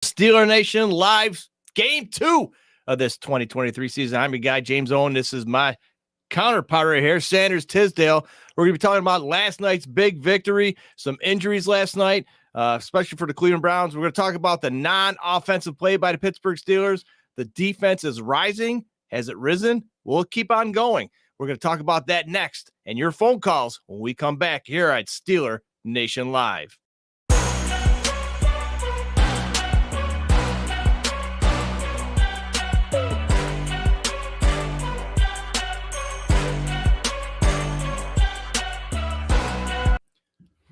Steeler Nation live game 2 of this 2023 season. I'm your guy, James Owen. This is my counterpart right here, Sanders Tisdale. We're going to be talking about last night's big victory, some injuries last night, especially for the Cleveland Browns. We're going to talk about the non-offensive play by the Pittsburgh Steelers. The defense is rising. Has it risen? We'll keep on going. We're going to talk about that next and your phone calls when we come back here at Steeler Nation Live.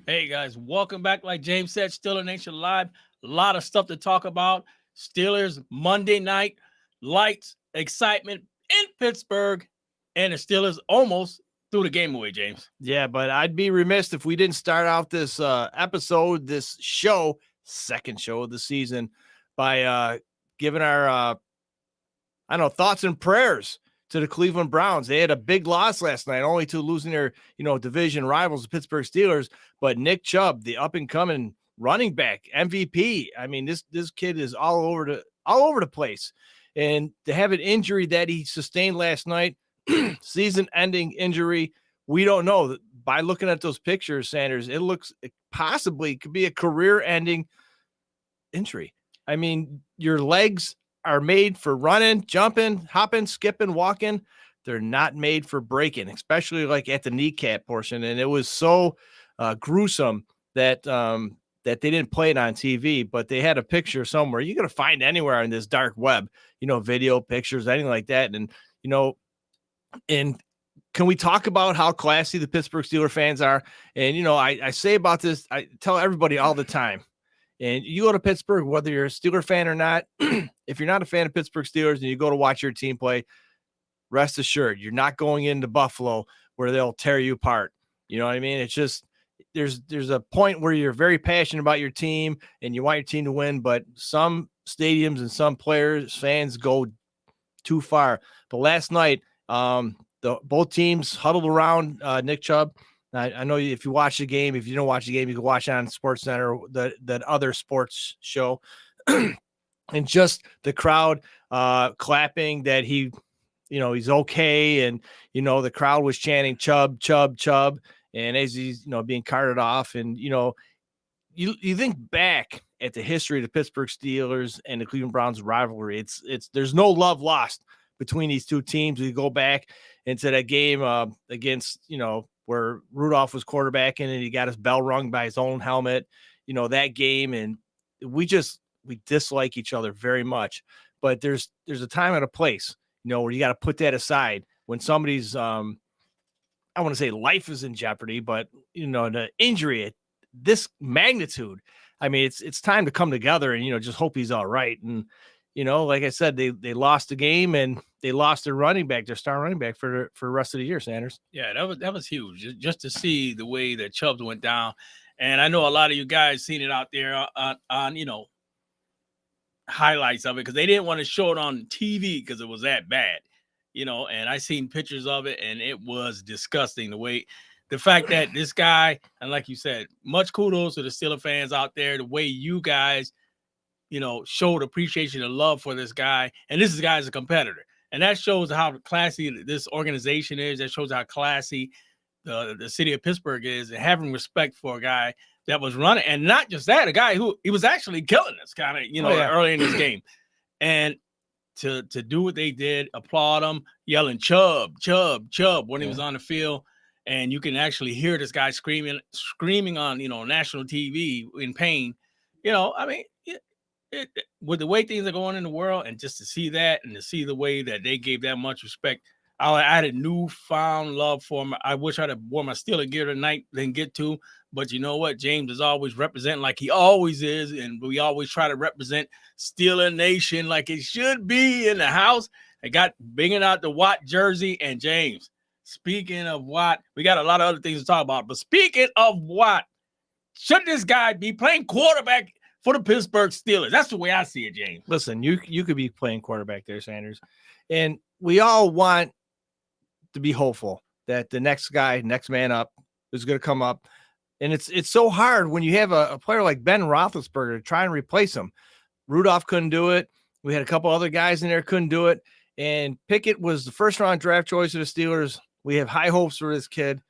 Hey guys, welcome back. Like James said, Steeler Nation Live. A lot of stuff to talk about. Steelers Monday night, lights, excitement in Pittsburgh, and the Steelers almost threw the game away, James. Yeah, but I'd be remiss if we didn't start out this episode, this show, second show of the season, by giving our, thoughts and prayers to the Cleveland Browns. They had a big loss last night, only to losing their, division rivals, the Pittsburgh Steelers. But Nick Chubb, the up-and-coming running back, MVP. I mean, this kid is all over the place. And to have an injury that he sustained last night, season-ending injury, we don't know. By looking at those pictures, Sanders, it looks possibly could be a career-ending injury. I mean, your legs are made for running, jumping, hopping, skipping, walking. They're not made for breaking, especially like at the kneecap portion. And it was so gruesome that they didn't play it on TV, but they had a picture somewhere. You're going to find anywhere in this dark web, video, pictures, anything like that. And, and can we talk about how classy the Pittsburgh Steelers fans are? And, I say about this, I tell everybody all the time. And you go to Pittsburgh, whether you're a Steeler fan or not, if you're not a fan of Pittsburgh Steelers and you go to watch your team play, rest assured, you're not going into Buffalo where they'll tear you apart. You know what I mean? It's just there's a point where you're very passionate about your team and you want your team to win, but some stadiums and some fans go too far. But last night, both teams huddled around Nick Chubb. I know if you watch the game, if you don't watch the game, you can watch it on SportsCenter, that other sports show, and just the crowd clapping that he's okay. And, the crowd was chanting Chubb, Chubb, Chubb. And as he's, being carted off and, you think back at the history of the Pittsburgh Steelers and the Cleveland Browns rivalry. There's no love lost between these two teams. We go back into that game against, where Rudolph was quarterbacking and he got his bell rung by his own helmet, that game. And we dislike each other very much, but there's a time and a place, where you got to put that aside when somebody's, I want to say life is in jeopardy, but the injury at this magnitude, I mean, it's time to come together and, just hope he's all right. And, like I said, they lost the game and they lost their running back, their star running back for the rest of the year, Sanders. Yeah, that was huge just to see the way that Chubbs went down. And I know a lot of you guys seen it out there on highlights of it because they didn't want to show it on TV because it was that bad, and I seen pictures of it and it was disgusting the fact that this guy, and like you said, much kudos to the Steelers fans out there, the way you guys, showed appreciation and love for this guy. And this guy is a competitor. And that shows how classy this organization is. That shows how classy the city of Pittsburgh is and having respect for a guy that was running. And not just that, a guy who he was actually killing us kind of, early in this game. And to do what they did, applaud him, yelling Chubb, Chubb, Chubb when he was on the field. And you can actually hear this guy screaming on, national TV in pain. With the way things are going in the world, and just to see that and to see the way that they gave that much respect, I had a newfound love for him. I wish I'd have worn my Steeler gear tonight, didn't get to, but you know what? James is always representing like he always is, and we always try to represent Steeler Nation like it should be in the house. I got bringing out the Watt jersey, and James, speaking of Watt, we got a lot of other things to talk about, but speaking of Watt, should this guy be playing quarterback for the Pittsburgh Steelers? That's the way I see it, James. Listen, you could be playing quarterback there, Sanders. And we all want to be hopeful that the next man up is going to come up. And it's so hard when you have a player like Ben Roethlisberger to try and replace him. Rudolph couldn't do it. We had a couple other guys in there couldn't do it. And Pickett was the first round draft choice of the Steelers. We have high hopes for this kid,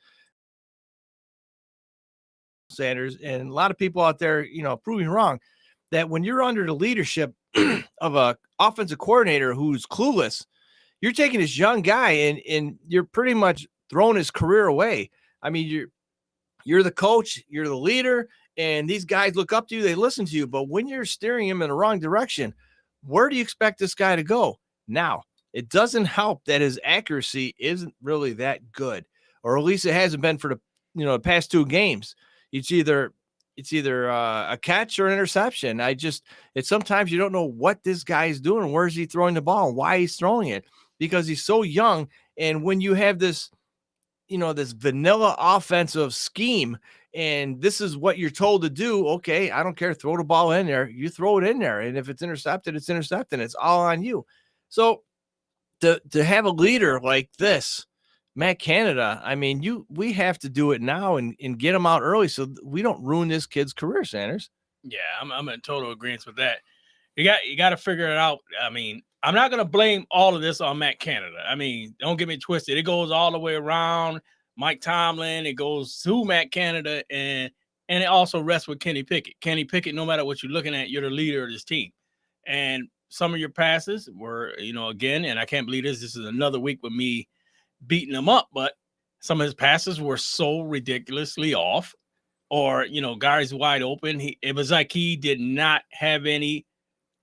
Sanders, and a lot of people out there, proving wrong, that when you're under the leadership of a offensive coordinator who's clueless, you're taking this young guy and you're pretty much throwing his career away. I mean, you're the coach, you're the leader, and these guys look up to you, they listen to you. But when you're steering him in the wrong direction, where do you expect this guy to go? Now, it doesn't help that his accuracy isn't really that good, or at least it hasn't been for the past 2 games. It's either a catch or an interception. Sometimes you don't know what this guy is doing. Where is he throwing the ball and why he's throwing it, because he's so young. And when you have this, this vanilla offensive scheme, and this is what you're told to do. Okay, I don't care. Throw the ball in there. You throw it in there. And if it's intercepted, it's intercepted. It's all on you. So to have a leader like this, Matt Canada, I mean, we have to do it now and get him out early so we don't ruin this kid's career, Sanders. Yeah, I'm in total agreement with that. You got to figure it out. I mean, I'm not going to blame all of this on Matt Canada. I mean, don't get me twisted. It goes all the way around Mike Tomlin. It goes to Matt Canada, and it also rests with Kenny Pickett. Kenny Pickett, no matter what you're looking at, you're the leader of this team. And some of your passes were, again, and I can't believe this is another week with me beating him up, but some of his passes were so ridiculously off, or, guys wide open. It was like he did not have any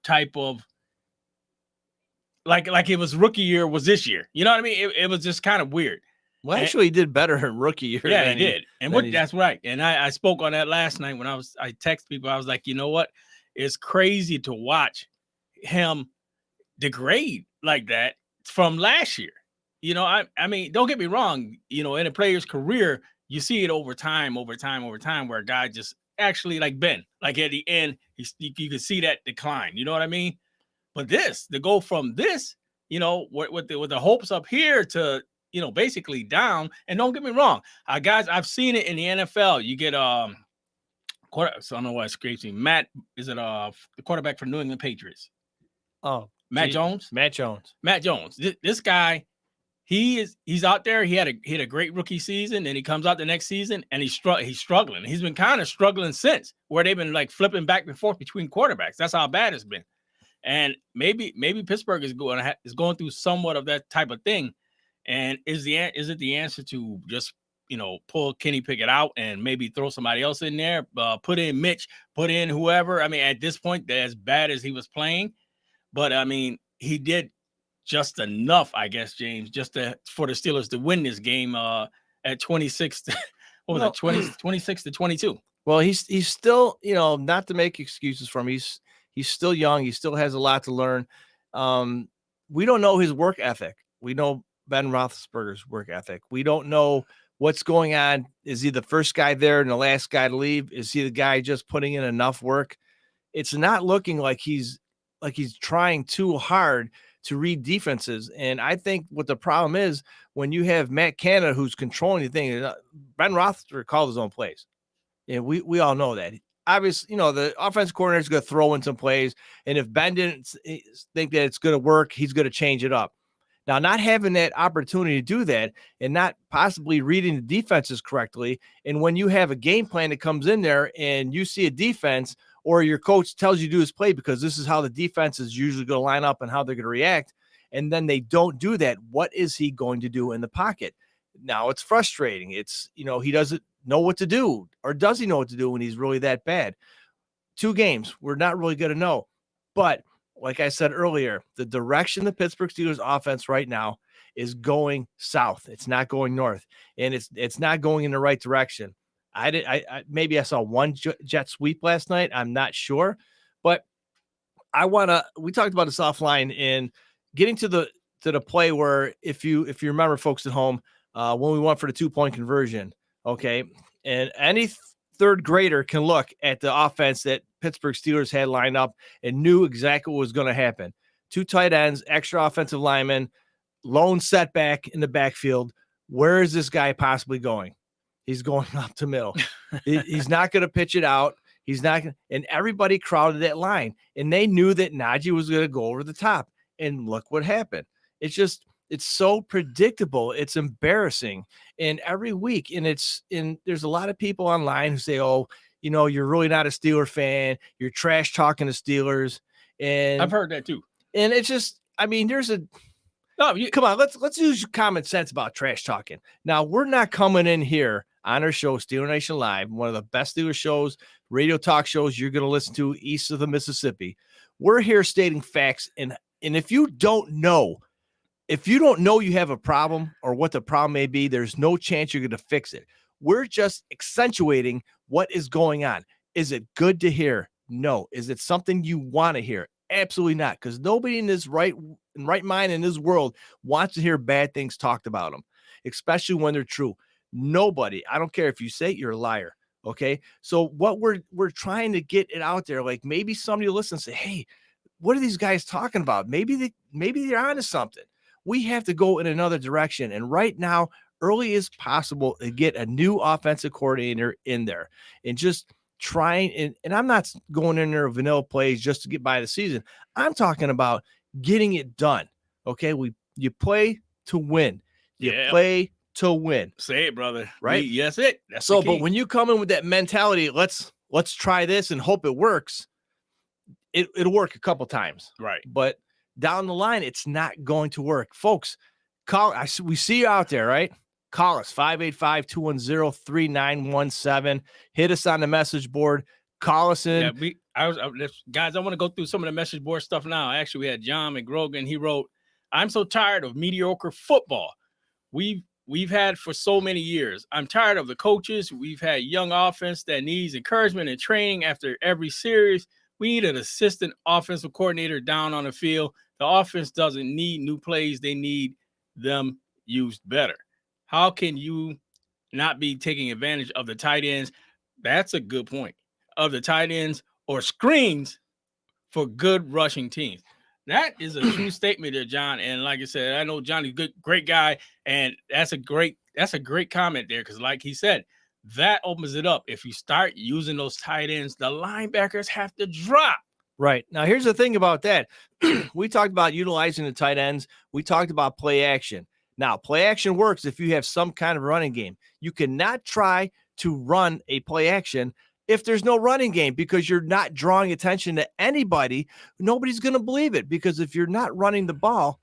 type of, like it was rookie year was this year. You know what I mean? It was just kind of weird. Well, actually, he did better in rookie year. Yeah, he did. And that's right. And I spoke on that last night when I text people. I was like, you know what? It's crazy to watch him degrade like that from last year. I mean, don't get me wrong. In a player's career, you see it over time, where a guy just actually, like Ben, like at the end, you can see that decline. You know what I mean? But to go from this, with the hopes up here to, basically down. And don't get me wrong, guys, I've seen it in the NFL. You get so I don't know why it scrapes me. Matt, is it the quarterback for New England Patriots? Oh, Matt Jones. Matt Jones. This guy, he's out there. He had a great rookie season, and he comes out the next season and he's struggling. He's been kind of struggling since, where they've been like flipping back and forth between quarterbacks. That's how bad it's been. And maybe Pittsburgh is going through somewhat of that type of thing. And is it the answer to just pull Kenny Pickett out and maybe throw somebody else in there, put in Mitch, put in whoever? I mean, at this point, they're as bad as he was playing, but I mean, he did just enough, I guess, James, for the Steelers to win this game at 26. What was it, 26 to 22? Well, he's still, not to make excuses for him. He's still young. He still has a lot to learn. We don't know his work ethic. We know Ben Roethlisberger's work ethic. We don't know what's going on. Is he the first guy there and the last guy to leave? Is he the guy just putting in enough work? It's not looking like he's trying too hard to read defenses. And I think what the problem is, when you have Matt Canada who's controlling the thing, Ben Roethlisberger called his own plays. And we all know that. Obviously, the offensive coordinator is going to throw in some plays. And if Ben didn't think that it's going to work, he's going to change it up. Now, not having that opportunity to do that and not possibly reading the defenses correctly, and when you have a game plan that comes in there and you see a defense, or your coach tells you to do this play because this is how the defense is usually going to line up and how they're going to react, and then they don't do that, what is he going to do in the pocket? Now, it's frustrating. It's, he doesn't know what to do, or does he know what to do when he's really that bad? 2 games, we're not really going to know. But like I said earlier, the direction the Pittsburgh Steelers offense right now is going south. It's not going north, and it's not going in the right direction. Maybe I saw one jet sweep last night. I'm not sure, but we talked about the soft line and getting to the play where, if you remember, folks at home, when we went for the 2-point conversion, okay, and any third grader can look at the offense that Pittsburgh Steelers had lined up and knew exactly what was going to happen. 2 tight ends, extra offensive linemen, lone setback in the backfield. Where is this guy possibly going? He's going up the middle. He's not going to pitch it out. He's not going to, and everybody crowded that line, and they knew that Najee was going to go over the top. And look what happened. It's so predictable. It's embarrassing. And every week, there's a lot of people online who say, oh, you're really not a Steeler fan. You're trash talking to Steelers. And I've heard that too. And it's just, come on, let's use common sense about trash talking. Now, we're not coming in here on our show, Steeler Nation Live, one of the best Steeler shows, radio talk shows you're going to listen to east of the Mississippi. We're here stating facts. And if you don't know you have a problem or what the problem may be, there's no chance you're going to fix it. We're just accentuating what is going on. Is it good to hear? No. Is it something you want to hear? Absolutely not, because nobody in this right mind in this world wants to hear bad things talked about them, especially when they're true. Nobody. I don't care if you say it, you're a liar. Okay. So what we're trying to get it out there, like maybe somebody will listen and say, hey, what are these guys talking about? Maybe they're onto something. We have to go in another direction. And right now, early as possible, to get a new offensive coordinator in there and just trying. And I'm not going in there vanilla plays just to get by the season. I'm talking about getting it done. Okay. You play to win. You play to win. Say it, brother. Right? Yes, it. That's so, but when you come in with that mentality, let's try this and hope it works. It'll work a couple times. Right. But down the line, it's not going to work. Folks, we see you out there, right? Call us, 585-210-3917. Hit us on the message board. Call us in. Yeah, guys, I want to go through some of the message board stuff now. Actually, we had John McGrogan. He wrote, I'm so tired of mediocre football we've had for so many years. I'm tired of the coaches. We've had young offense that needs encouragement and training after every series. We need an assistant offensive coordinator down on the field. The offense doesn't need new plays. They need them used better. How can you not be taking advantage of the tight ends? That's a good point. Of the tight ends or screens for good rushing teams. That is a true statement there, John. And like I said, I know Johnny's great guy, and that's a great comment there, because like he said, that opens it up. If you start using those tight ends, the linebackers have to drop. Right. Now, here's the thing about that. We talked about utilizing the tight ends. We talked about play action. Now, play action works if you have some kind of running game. You cannot try to run a play action if there's no running game, because you're not drawing attention to anybody. Nobody's going to believe it, because if you're not running the ball,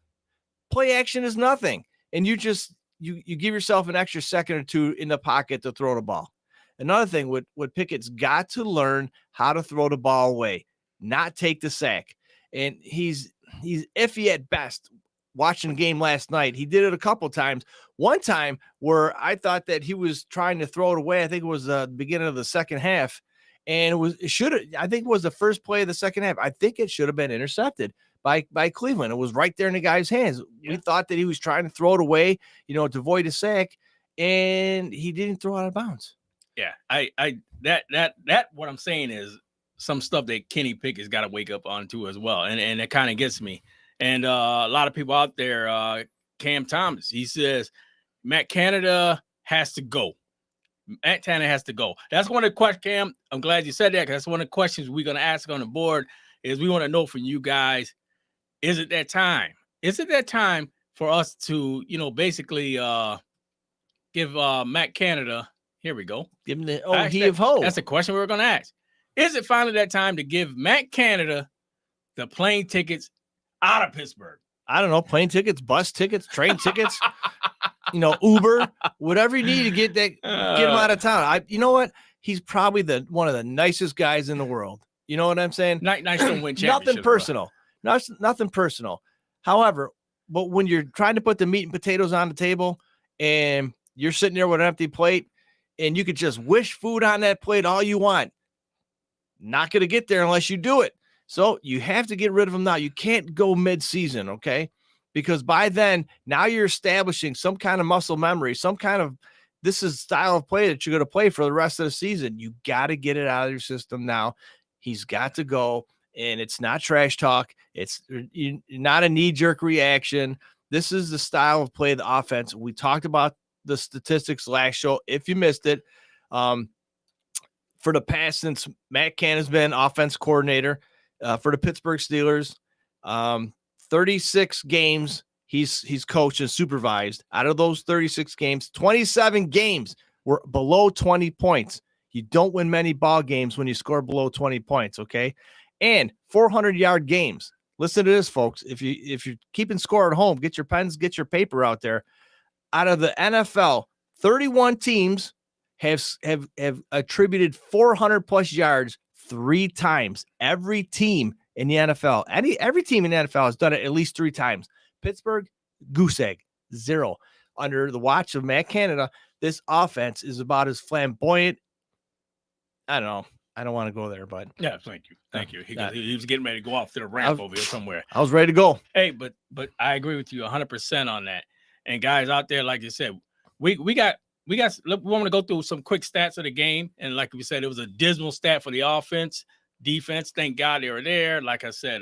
play action is nothing. And you give yourself an extra second or two in the pocket to throw the ball. Another thing, what Pickett's got to learn how to throw the ball away, not take the sack. And he's iffy at best. Watching the game last night, he did it a couple times. One time where I thought that he was trying to throw it away. I think it was the beginning of the second half, and I think it was the first play of the second half. I think it should have been intercepted by Cleveland. It was right there in the guy's hands. Yeah. We thought that he was trying to throw it away, to avoid a sack, and he didn't throw out of bounds. Yeah, that what I'm saying is some stuff that Kenny Pickett's got to wake up onto as well, and it kind of gets me. And a lot of people out there, Cam Thomas, he says Matt Canada has to go. Matt Canada has to go. That's one of the questions, Cam. I'm glad you said that, because that's one of the questions we're going to ask on the board. Is we want to know from you guys, is it that time? Is it that time for us to, basically give Matt Canada, here we go. Give him the he of ho. That's the question we're going to ask. Is it finally that time to give Matt Canada the plane tickets out of Pittsburgh? I don't know, plane tickets, bus tickets, train tickets, Uber, whatever you need to get him out of town. You know what? He's probably one of the nicest guys in the world. You know what I'm saying? Nice to win championship. Nothing personal. Nothing personal. However, but when you're trying to put the meat and potatoes on the table and you're sitting there with an empty plate and you could just wish food on that plate all you want, not going to get there unless you do it. So you have to get rid of him now. You can't go mid-season, okay? Because by then, now you're establishing some kind of muscle memory, some kind of this is style of play that you're going to play for the rest of the season. You got to get it out of your system now. He's got to go, and it's not trash talk. It's not a knee-jerk reaction. This is the style of play of the offense. We talked about the statistics last show. If you missed it, for the past since Matt Canada has been offense coordinator for the Pittsburgh Steelers. 36 games he's coached and supervised. Out of those 36 games, 27 games were below 20 points. You don't win many ball games when you score below 20 points, okay? And 400-yard games. Listen to this, folks. If you're keeping score at home, get your pens, get your paper out there. Out of the NFL, 31 teams have attributed 400 plus yards 3 times. Every team in the NFL, every team in the NFL has done it at least 3 times. Pittsburgh, goose egg, 0. Under the watch of Matt Canada, this offense is about as flamboyant. I don't know. I don't want to go there, but yeah, thank you. He was getting ready to go off to the ramp over here somewhere. I was ready to go. Hey, but I agree with you 100% on that. And guys out there, like you said, we want to go through some quick stats of the game. And like we said, it was a dismal stat for the offense, defense. Thank God they were there. Like I said,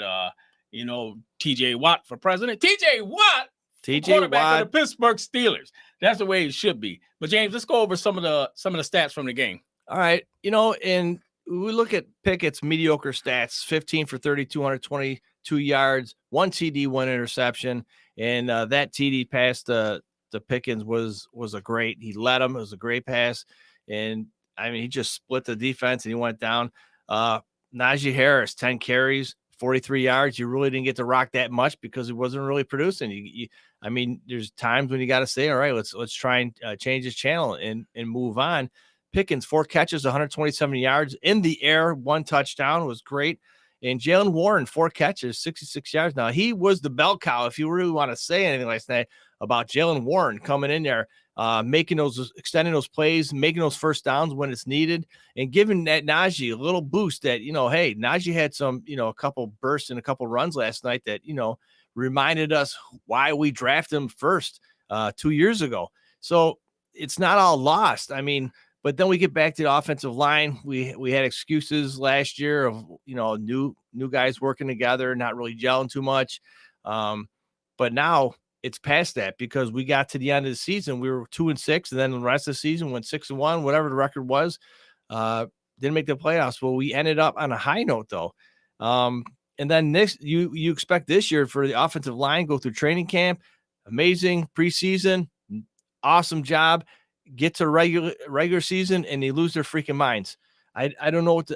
TJ Watt for president. TJ Watt, quarterback of the Pittsburgh Steelers. That's the way it should be. But James, let's go over some of the stats from the game. All right, and we look at Pickett's mediocre stats: 15 for 30, 222 yards, 1 TD, 1 interception, and that TD pass to Pickens was a great. He led him. It was a great pass, and I mean he just split the defense and he went down. Najee Harris, 10 carries, 43 yards. You really didn't get to rock that much because he wasn't really producing. I mean, there's times when you got to say, all right, let's try and change his channel and move on. Pickens, 4 catches, 127 yards in the air, 1 touchdown was great. And Jaylen Warren, 4 catches, 66 yards. Now, he was the bell cow, if you really want to say anything last night about Jaylen Warren coming in there, extending those plays, making those first downs when it's needed, and giving that Najee a little boost that, hey, Najee had some, a couple bursts and a couple runs last night that, reminded us why we drafted him first 2 years ago. So it's not all lost. I mean, but then we get back to the offensive line. We had excuses last year of, new guys working together, not really gelling too much. But now it's past that because we got to the end of the season. We were 2-6, and then the rest of the season went 6-1, whatever the record was. Didn't make the playoffs. Well, we ended up on a high note though. And then next, you expect this year for the offensive line go through training camp, amazing preseason, awesome job. Get to regular season and they lose their freaking minds. I don't know what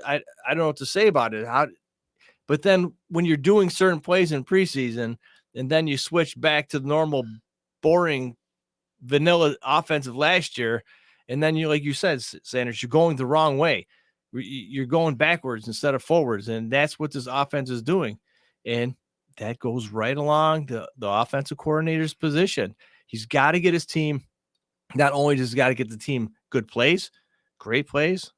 to say about it. But then when you're doing certain plays in preseason and then you switch back to the normal, boring, vanilla offensive last year, and then you, like you said, Sanders, you're going the wrong way. You're going backwards instead of forwards, and that's what this offense is doing. And that goes right along the offensive coordinator's position. He's got to get his team. Not only does he got to get the team good plays, great plays,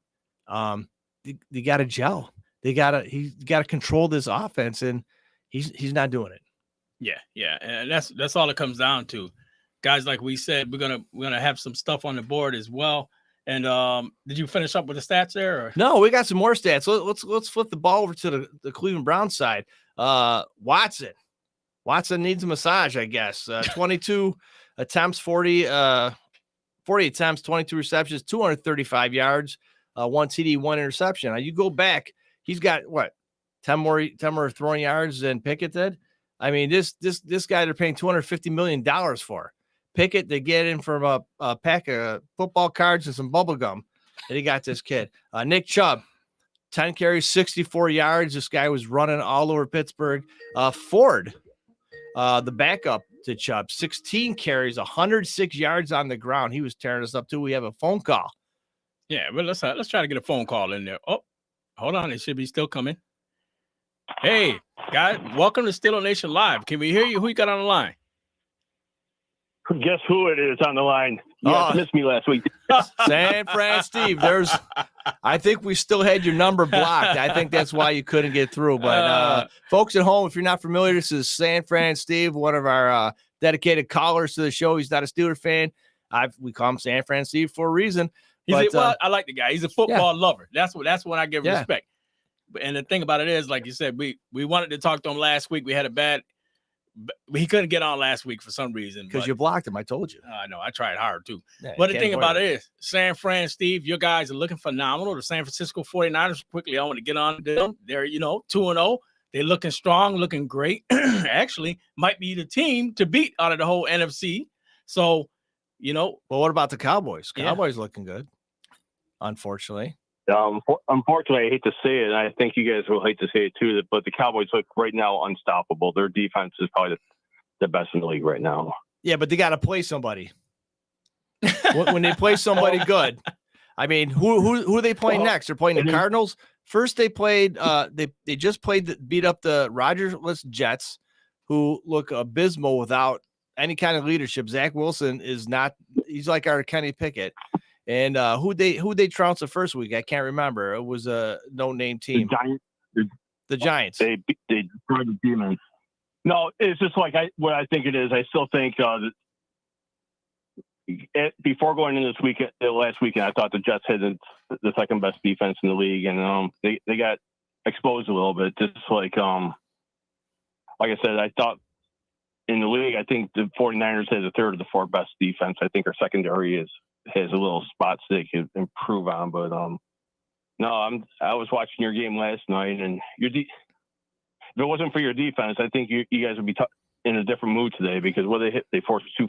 they got to gel. He's got to control this offense, and he's not doing it. Yeah, and that's all it comes down to. Guys, like we said, we're gonna have some stuff on the board as well. And did you finish up with the stats there? Or? No, we got some more stats. Let's flip the ball over to the Cleveland Browns side. Watson needs a massage, I guess. 22 attempts, 40 attempts, 22 receptions, 235 yards, 1 TD, 1 interception. Now you go back, he's got 10 more throwing yards than Pickett did. I mean, this guy they're paying $250 million for. Pickett, they get in from a pack of football cards and some bubble gum. And he got this kid. Nick Chubb, 10 carries, 64 yards. This guy was running all over Pittsburgh. Ford, the backup to Chubb, 16 carries, 106 yards on the ground. He was tearing us up too. We have a phone call. Yeah, but let's try to get a phone call in there. Oh, hold on. It should be still coming. Hey, guys, welcome to Steeler Nation Live. Can we hear you? Who you got on the line? Guess who it is on the line? You guys missed me last week. San Fran Steve. I think we still had your number blocked. I think that's why you couldn't get through. But folks at home, if you're not familiar, this is San Fran Steve, one of our dedicated callers to the show. He's not a Steeler fan. We call him San Fran Steve for a reason. Well, I like the guy. He's a football lover. That's what I give respect. And the thing about it is, like you said, we wanted to talk to him last week. We had a bad he couldn't get on last week for some reason. Because you blocked him. I told you. I know. I tried hard too. Yeah, But the can't thing avoid about it is, San Fran, Steve, your guys are looking phenomenal. The San Francisco 49ers, quickly, I want to get on them. They're, 2-0. They're looking strong, looking great. Actually, might be the team to beat out of the whole NFC. So, Well, what about the Cowboys? Yeah. Cowboys looking good, unfortunately. Unfortunately, I hate to say it, and I think you guys will hate to say it too, but the Cowboys look right now unstoppable. Their defense is probably the best in the league right now. Yeah, but they got to play somebody. When they play somebody good, I mean, who are they playing next? They're playing the Cardinals. First, they played. They just beat up the Rodgers-less Jets, who look abysmal without any kind of leadership. Zach Wilson is not. He's like our Kenny Pickett. And who they trounced the first week? I can't remember. It was a no-name team. The Giants. They destroyed the Demons. No, it's just like what I think it is. I still think before going into this weekend, last weekend, I thought the Jets had the second best defense in the league, and they got exposed a little bit. Just like I said, I thought in the league, I think the 49ers has the third of the four best defense. I think our secondary has a little spots they could improve on, but no, I was watching your game last night, and if it wasn't for your defense, I think you guys would be in a different mood today, because they forced two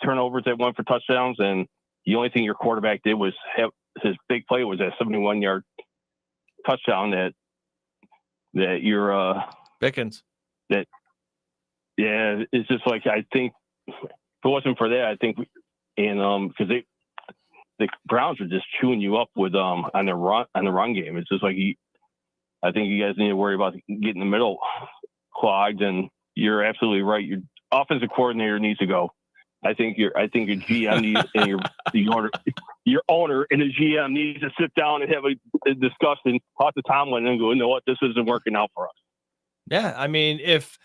turnovers that went for touchdowns, and the only thing your quarterback did was his big play was that 71-yard touchdown that your Pickens. It's just like, I think if it wasn't for that, I think because the Browns are just chewing you up with on the run game. It's just like I think you guys need to worry about getting the middle clogged, and you're absolutely right. Your offensive coordinator needs to go. I think your GM needs, and your owner and the GM needs to sit down and have a discussion, talk to Tomlin, and go, you know what, this isn't working out for us. Yeah, I mean, if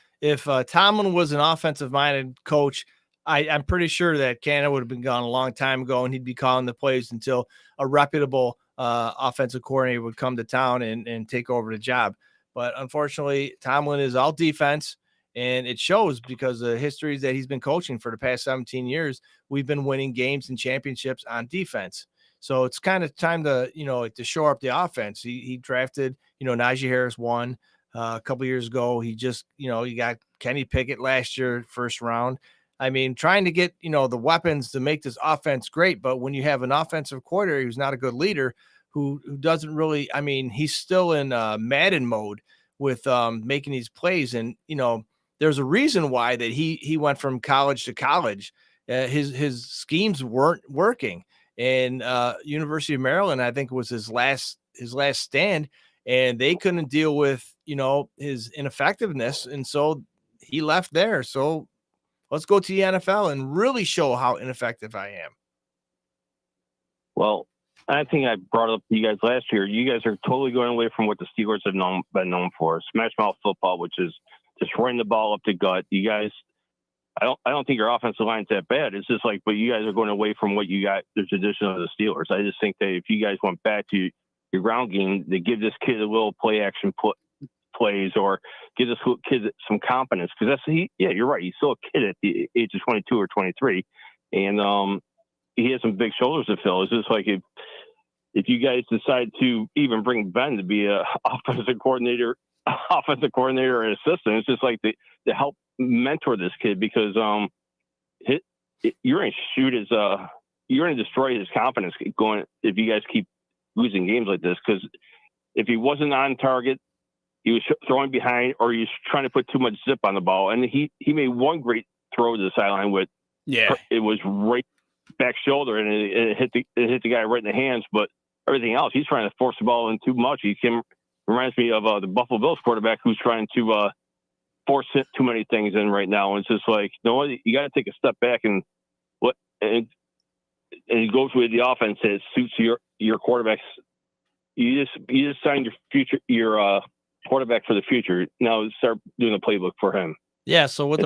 Tomlin was an offensive-minded coach, I'm pretty sure that Canada would have been gone a long time ago, and he'd be calling the plays until a reputable offensive coordinator would come to town and take over the job. But unfortunately, Tomlin is all defense, and it shows because the histories that he's been coaching for the past 17 years, we've been winning games and championships on defense. So it's kind of time to, to shore up the offense. He drafted, Najee Harris won a couple years ago. He just, you got Kenny Pickett last year, first round. I mean, trying to get, the weapons to make this offense great. But when you have an offensive coordinator who's not a good leader, who doesn't really, I mean, he's still in Madden mode with making these plays. And, there's a reason why that he went from college to college. His schemes weren't working. And University of Maryland, I think, was his last stand. And they couldn't deal with, his ineffectiveness. And so he left there. So let's go to the NFL and really show how ineffective I am. Well, I think I brought up to you guys last year. You guys are totally going away from what the Steelers have been known for: smash mouth football, which is just running the ball up the gut. You guys, I don't think your offensive line's that bad. It's just like, but you guys are going away from what you got, the tradition of the Steelers. I just think that if you guys went back to your ground game, they give this kid a little play action plays, or give this kid some confidence, because you're right. He's still a kid at the age of 22 or 23, and he has some big shoulders to fill. It's just like if you guys decide to even bring Ben to be a offensive coordinator and assistant, it's just like to help mentor this kid, because you're going to destroy his confidence going if you guys keep losing games like this. Because if he wasn't on target, he was throwing behind, or he was trying to put too much zip on the ball. And he made one great throw to the sideline with, it was right back shoulder, and it hit the guy right in the hands. But everything else, he's trying to force the ball in too much. Reminds me of the Buffalo Bills quarterback who's trying to force too many things in right now. And it's just like, you got to take a step back and go through the offense that suits your quarterbacks. You just signed your quarterback for the future. Now start doing the playbook for him. Yeah. So what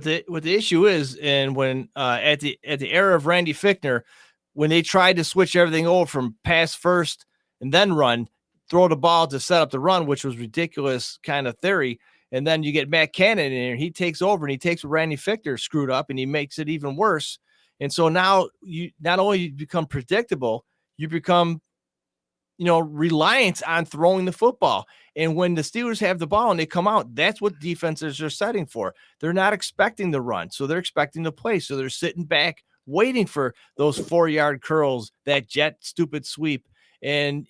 the issue is, and when at the era of Randy Fichtner, when they tried to switch everything over from pass first and then run, throw the ball to set up the run, which was ridiculous kind of theory. And then you get Matt Cannon in here. He takes over and he takes what Randy Fichtner screwed up and he makes it even worse. And so now you not only become predictable, you become, reliant on throwing the football. And when the Steelers have the ball and they come out, that's what defenses are setting for. They're not expecting the run, so they're expecting to play. So they're sitting back, waiting for those 4-yard curls, that jet stupid sweep, and,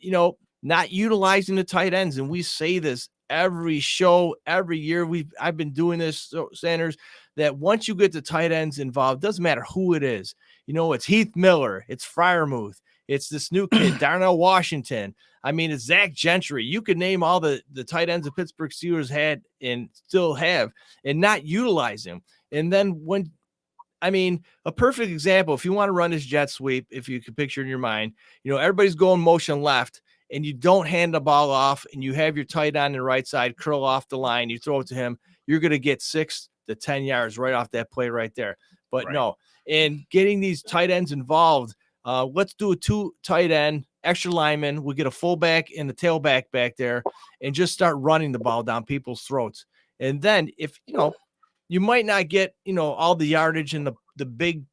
not utilizing the tight ends. And we say this every show, every year. I've been doing this, Sanders, that once you get the tight ends involved, doesn't matter who it is. It's Heath Miller, it's Freiermuth, it's this new kid, Darnell Washington. I mean, it's Zach Gentry. You could name all the tight ends the Pittsburgh Steelers had and still have and not utilize them. And then a perfect example, if you want to run this jet sweep, if you can picture in your mind, everybody's going motion left and you don't hand the ball off and you have your tight end on the right side curl off the line, you throw it to him, you're going to get 6 to 10 yards right off that play right there. But Right. No, and getting these tight ends involved, let's do a 2 tight end, extra lineman. We'll get a fullback and the tailback back there and just start running the ball down people's throats. And then if, you might not get, all the yardage and the big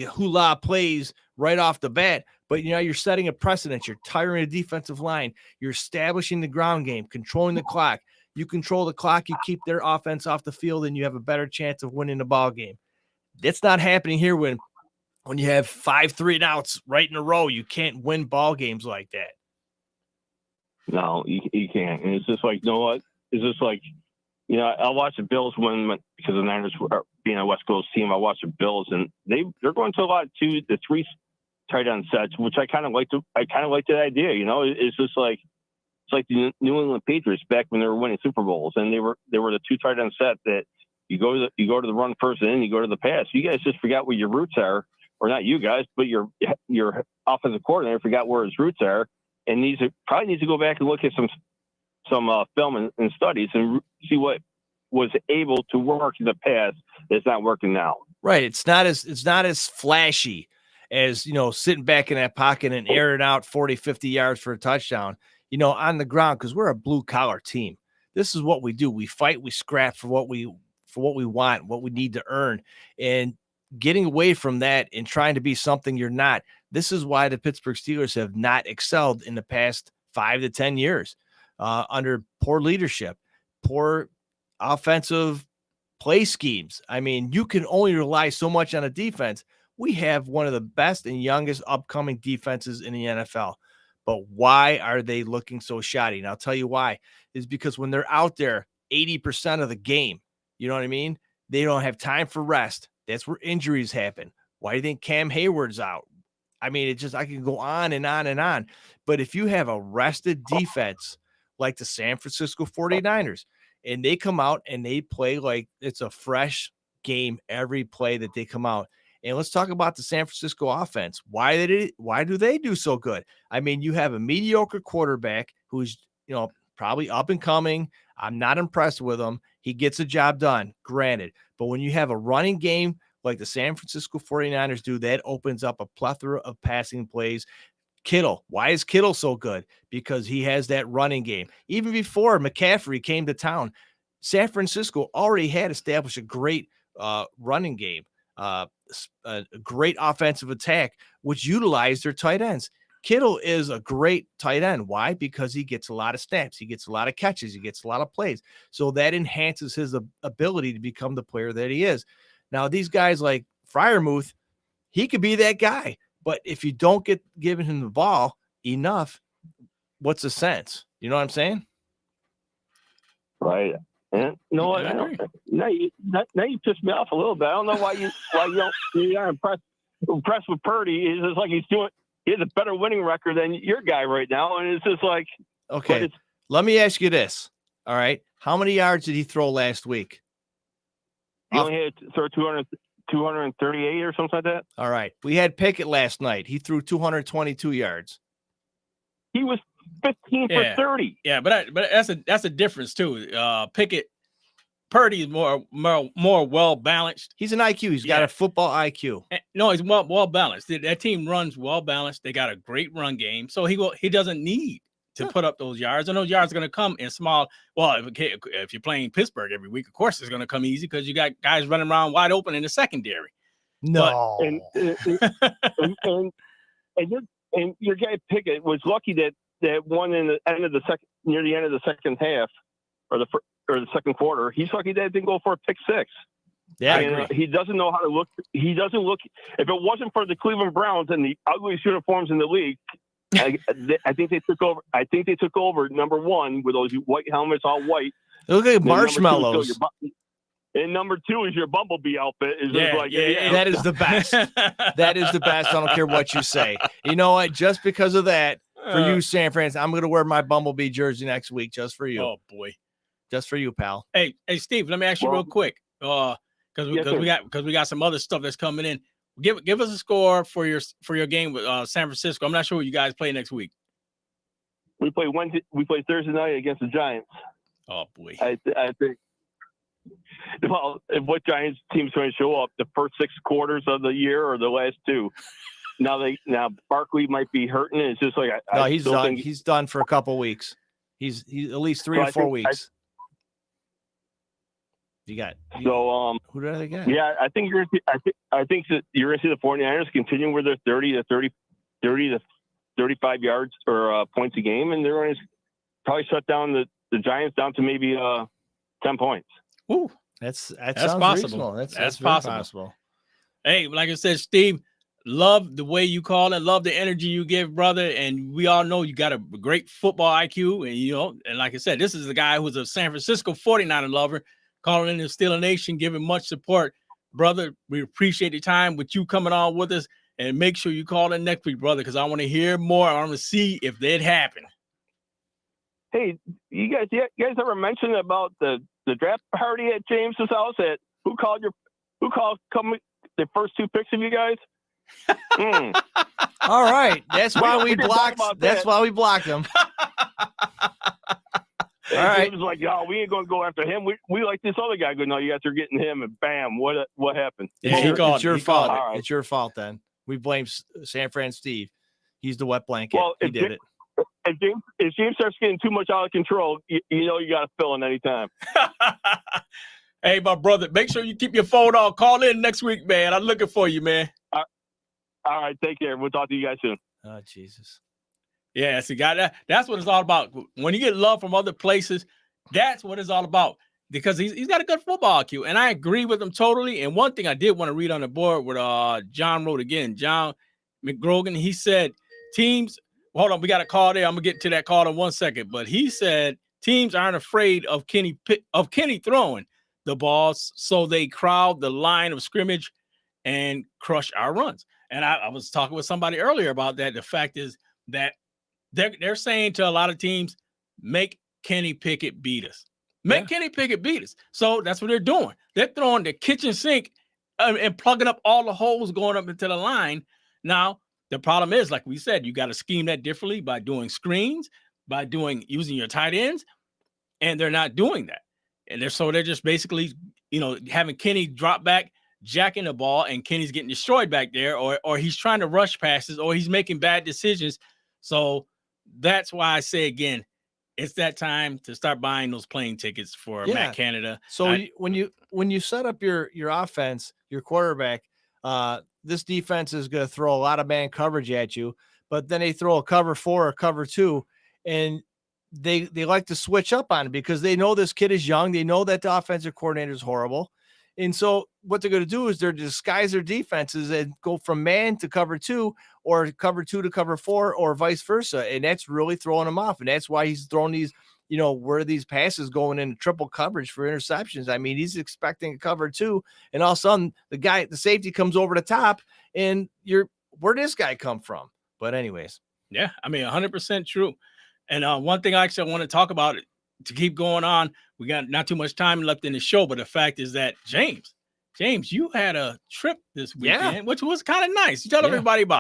hula plays right off the bat, but you're setting a precedent. You're tiring the defensive line. You're establishing the ground game, controlling the clock. You control the clock, you keep their offense off the field, and you have a better chance of winning the ball game. That's not happening here when you have 5 3-and-outs right in a row. You can't win ball games like that. No, you can't. And it's just like, you know what? It's just like, I'll watch the Bills win because the Niners are being a West Coast team. I watch the Bills, and they're going to a lot of 2 to 3 tight end sets, which I kind of like. I kind of like that idea. It's just like it's like the New England Patriots back when they were winning Super Bowls, and they were the 2 tight end set that you go to the run first, and then you go to the pass. You guys just forgot where your roots are, or not you guys, but your offensive coordinator forgot where his roots are, and probably needs to go back and look at some film and studies and see what was able to work in the past that's not working now. Right. It's not as flashy as, sitting back in that pocket and air it out 40, 50 yards for a touchdown, on the ground, because we're a blue collar team. This is what we do. We fight, we scrap for what we want, what we need to earn, and getting away from that and trying to be something you're not. This is why the Pittsburgh Steelers have not excelled in the past 5 to 10 years. Under poor leadership, poor offensive play schemes. I mean, you can only rely so much on a defense. We have one of the best and youngest upcoming defenses in the NFL. But why are they looking so shoddy? And I'll tell you why. Is because when they're out there 80% of the game, you know what I mean? They don't have time for rest. That's where injuries happen. Why do you think Cam Hayward's out? I mean, I can go on and on and on. But if you have a rested defense like the San Francisco 49ers, and they come out and they play like it's a fresh game every play that they come out. And let's talk about the San Francisco offense. Why do they do so good? I mean, you have a mediocre quarterback who's, probably up and coming. I'm not impressed with him. He gets the job done, granted. But when you have a running game like the San Francisco 49ers do, that opens up a plethora of passing plays. Kittle. Why is Kittle so good? Because he has that running game. Even before McCaffrey came to town, San Francisco already had established a great running game, a great offensive attack, which utilized their tight ends. Kittle is a great tight end. Why? Because he gets a lot of snaps. He gets a lot of catches. He gets a lot of plays. So that enhances his ability to become the player that he is. Now, these guys like Freiermuth, he could be that guy. But if you don't get giving him the ball enough, what's the sense? You know what I'm saying? Right. And now you pissed me off a little bit. I don't know why you're impressed with Purdy. It's just like he has a better winning record than your guy right now, and it's just like, okay. Let me ask you this. All right, how many yards did he throw last week? He only had to throw 238 or something like that. All right. We had Pickett last night. He threw 222 yards. He was 15 for 30. Yeah, but that's a difference too. Purdy is more well balanced. He's an IQ. He's got a football IQ. No, he's well balanced. That team runs well balanced. They got a great run game, so he doesn't need to put up those yards, and those yards are going to come in small. Well, if you're playing Pittsburgh every week, of course it's going to come easy because you got guys running around wide open in the secondary. No. And your guy Pickett was lucky that one in the end of the second, near the end of the second half, or the second quarter. He's lucky that it didn't go for a pick six. Yeah, And he doesn't know how to look. He doesn't look. If it wasn't for the Cleveland Browns and the ugliest uniforms in the league, I think they took over. I think they took over number one with those white helmets, all white. They look like marshmallows. And number two is your Bumblebee outfit. That is the best. That is the best. I don't care what you say. You know what? Just because of that, for you, San Fran, I'm going to wear my Bumblebee jersey next week just for you. Oh boy, just for you, pal. Hey, Steve, let me ask you real quick, because we got some other stuff that's coming in. Give us a score for your game with San Francisco. I'm not sure who you guys play next week. We play Wednesday. We play Thursday night against the Giants. Oh boy, I think. Well, if what Giants team's going to show up the first 6 quarters of the year or the last 2? Now Barkley might be hurting. It's just like he's done. He's done for a couple weeks. He's at least 3 or 4 weeks. Who do they got? Yeah, I think you're going to see the 49ers continuing with their 30 to 35 yards or points a game, and they're going to probably shut down the Giants down to maybe 10 points. Ooh, that's possible. Reasonable. That's possible. Hey, like I said, Steve, love the way you call it. Love the energy you give, brother. And we all know you got a great football IQ. And like I said, this is the guy who's a San Francisco 49er lover, calling in the Steeler Nation, giving much support. Brother, we appreciate the time with you coming on with us. And make sure you call in next week, brother, because I want to hear more. I want to see if that happened. Hey, you guys ever mentioned about the draft party at James's house? Who called the first 2 picks of you guys? All right, that's why we blocked. That's why we blocked him. All right, James was like, "Yo, we ain't gonna go after him. We like this other guy." Good, no, you guys are getting him, and bam, what happened? It's your fault. Right. It's your fault. Then we blame San Fran Steve. He's the wet blanket. Well, he did it. If James starts getting too much out of control, you know you got to fill in anytime. Hey, my brother, make sure you keep your phone on. Call in next week, man. I'm looking for you, man. All right, take care. We'll talk to you guys soon. Oh, Jesus. Yeah, see, that's what it's all about. When you get love from other places, that's what it's all about. Because he's got a good football IQ, and I agree with him totally. And one thing I did want to read on the board with John wrote again, John McGrogan, he said teams. Hold on, we got a call there. I'm gonna get to that call in 1 second. But he said teams aren't afraid of Kenny throwing the balls, so they crowd the line of scrimmage and crush our runs. And I was talking with somebody earlier about that. The fact is that they're saying to a lot of teams, make Kenny Pickett beat us. Kenny Pickett beat us. So that's what they're doing. They're throwing the kitchen sink and plugging up all the holes going up into the line. Now, the problem is, like we said, you got to scheme that differently by doing screens, by using your tight ends, and they're not doing that. And they're just basically, having Kenny drop back, jacking the ball, and Kenny's getting destroyed back there, or he's trying to rush passes, or he's making bad decisions. So that's why I say again, it's that time to start buying those plane tickets for Matt Canada. So when you set up your offense, your quarterback, this defense is going to throw a lot of man coverage at you, but then they throw a cover 4 or cover 2, and they like to switch up on it because they know this kid is young. They know that the offensive coordinator is horrible. And so what they're going to do is they're disguise their defenses and go from man to cover 2 or cover 2 to cover 4 or vice versa. And that's really throwing them off. And that's why he's throwing these, where these passes going into triple coverage for interceptions. I mean, he's expecting a cover 2, and all of a sudden the safety comes over the top, and where'd this guy come from? But anyways. Yeah, I mean, 100% true. And one thing I actually want to talk about to keep going on, we got not too much time left in the show, but the fact is that James, you had a trip this weekend, which was kind of nice. You tell everybody about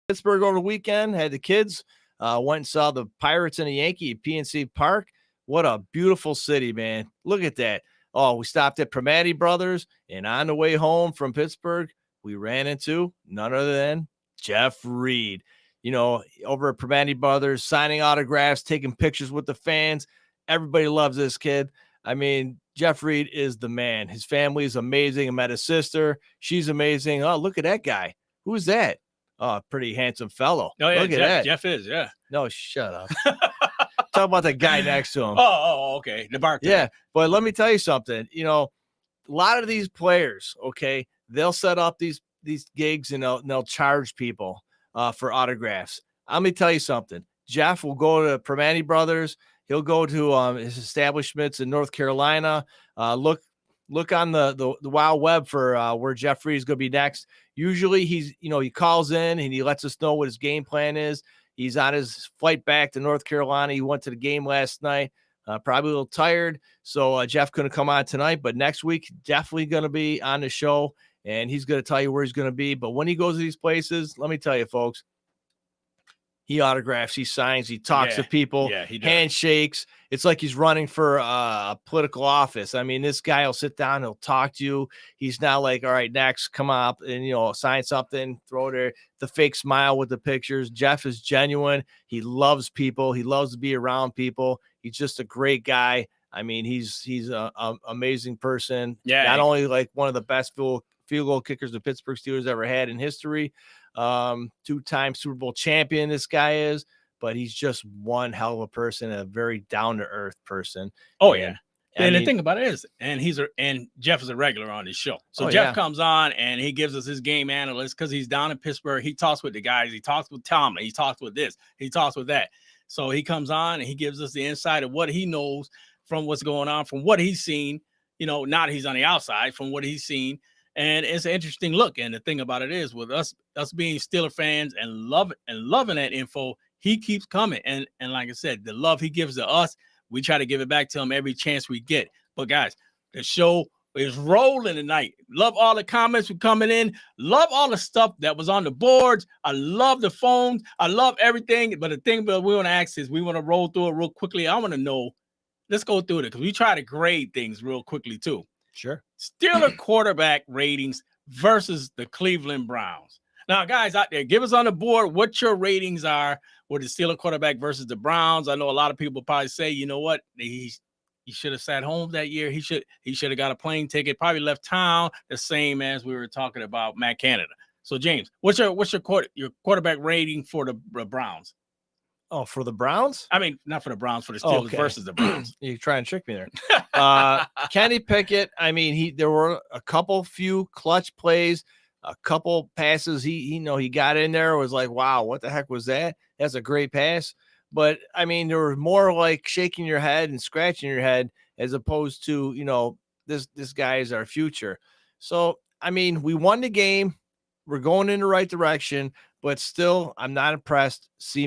Pittsburgh over the weekend, had the kids, went and saw the Pirates and the Yankee at PNC Park. What a beautiful city, man. Look at that. Oh, we stopped at Primanti Brothers, and on the way home from Pittsburgh, we ran into none other than Jeff Reed. over at Primanti Brothers, signing autographs, taking pictures with the fans. Everybody loves this kid. I mean, Jeff Reed is the man. His family is amazing. I met his sister. She's amazing. Oh, look at that guy. Who's that? Oh, pretty handsome fellow. Oh, yeah, look at Jeff, that. Jeff is, yeah. No, shut up. Talk about the guy next to him. Oh, okay. The bartender. Yeah, but let me tell you something. A lot of these players, okay, they'll set up these gigs and they'll charge people for autographs. Let me tell you something. Jeff will go to Primanti Brothers. He'll go to his establishments in North Carolina. Look on the Wild Web for where Jeff Reed is going to be next. Usually he calls in and he lets us know what his game plan is. He's on his flight back to North Carolina. He went to the game last night, probably a little tired. So Jeff couldn't come on tonight, but next week, definitely going to be on the show and he's going to tell you where he's going to be. But when he goes to these places, let me tell you, folks, he autographs, he signs, he talks to people, he does. Handshakes. It's like he's running for a political office. I mean, this guy will sit down, he'll talk to you. He's not like, all right, next, come up and, sign something, throw there the fake smile with the pictures. Jeff is genuine. He loves people. He loves to be around people. He's just a great guy. I mean, he's an amazing person. Yeah. Not only like one of the best field goal kickers the Pittsburgh Steelers ever had in history, 2-time Super Bowl champion this guy is, but he's just one hell of a person, a very down-to-earth person. Oh, yeah. And the thing about it is, and Jeff is a regular on this show. So Jeff comes on and he gives us his game analyst because he's down in Pittsburgh. He talks with the guys. He talks with Tomlin. He talks with this. He talks with that. So he comes on and he gives us the insight of what he knows from what's going on, from what he's seen, not that he's on the outside, from what he's seen. And it's an interesting look. And the thing about it is, with us being Steeler fans and loving that info, he keeps coming. And like I said, the love he gives to us, we try to give it back to him every chance we get. But guys, the show is rolling tonight. Love all the comments for coming in. Love all the stuff that was on the boards. I love the phones. I love everything. But the thing that we want to ask is, we want to roll through it real quickly. I want to know, let's go through it because we try to grade things real quickly too. Sure. Steeler quarterback ratings versus the Cleveland Browns. Now, guys out there, give us on the board what your ratings are with the Steeler quarterback versus the Browns. I know a lot of people probably say, you know what, he should have sat home that year. He should have got a plane ticket, probably left town, the same as we were talking about Matt Canada. So, James, what's your quarterback rating for the Browns? Oh, for the Browns? I mean, not for the Browns, for the Steelers versus the Browns. You try and trick me there. Kenny Pickett, I mean, there were a few clutch plays, a couple passes. He got in there, was like, wow, what the heck was that? That's a great pass. But I mean, there was more like shaking your head and scratching your head as opposed to, this guy is our future. So, I mean, we won the game. We're going in the right direction, but still, I'm not impressed. C-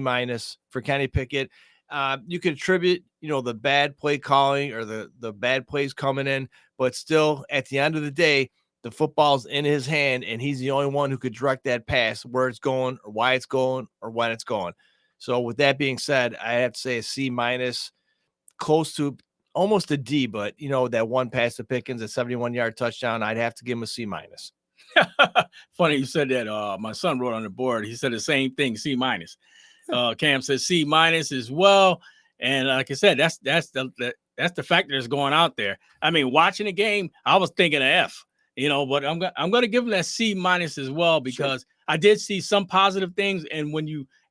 for Kenny Pickett. You could attribute, the bad play calling or the bad plays coming in, but still, at the end of the day, the football's in his hand, and he's the only one who could direct that pass, where it's going, or why it's going, or when it's going. So, with that being said, I have to say a C-, close to almost a D. But that one pass to Pickens, a 71-yard touchdown, I'd have to give him a C-. Funny you said that. My son wrote on the board. He said the same thing, C-. Cam says C- as well. And like I said, that's the factor that's going out there. I mean, watching the game, I was thinking of F, but I'm going to give him that C- as well, because I did see some positive things. And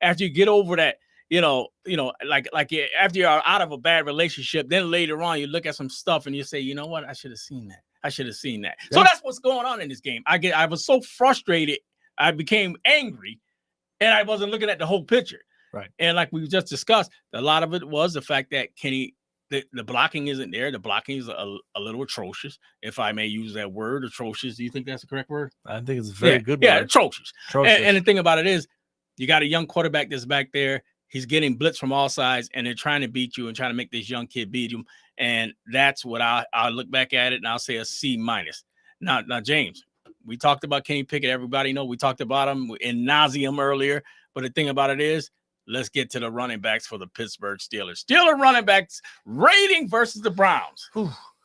after you get over that, like after you're out of a bad relationship, then later on you look at some stuff and you say, you know what, I should have seen that. Yeah. So that's what's going on in this game. I was so frustrated. I became angry and I wasn't looking at the whole picture. Right. And like we just discussed, a lot of it was the fact that the blocking isn't there. The blocking is a little atrocious, if I may use that word, atrocious. Do you think that's the correct word? I think it's a very good word. Yeah, atrocious. And the thing about it is, you got a young quarterback that's back there. He's getting blitz from all sides, and they're trying to beat you and trying to make this young kid beat him. And that's what I'll look back at it, and I'll say a C-. Now, James, we talked about Kenny Pickett. Everybody know we talked about him in nauseum earlier. But the thing about it is, let's get to the running backs for the Pittsburgh Steelers. Steeler running backs rating versus the Browns.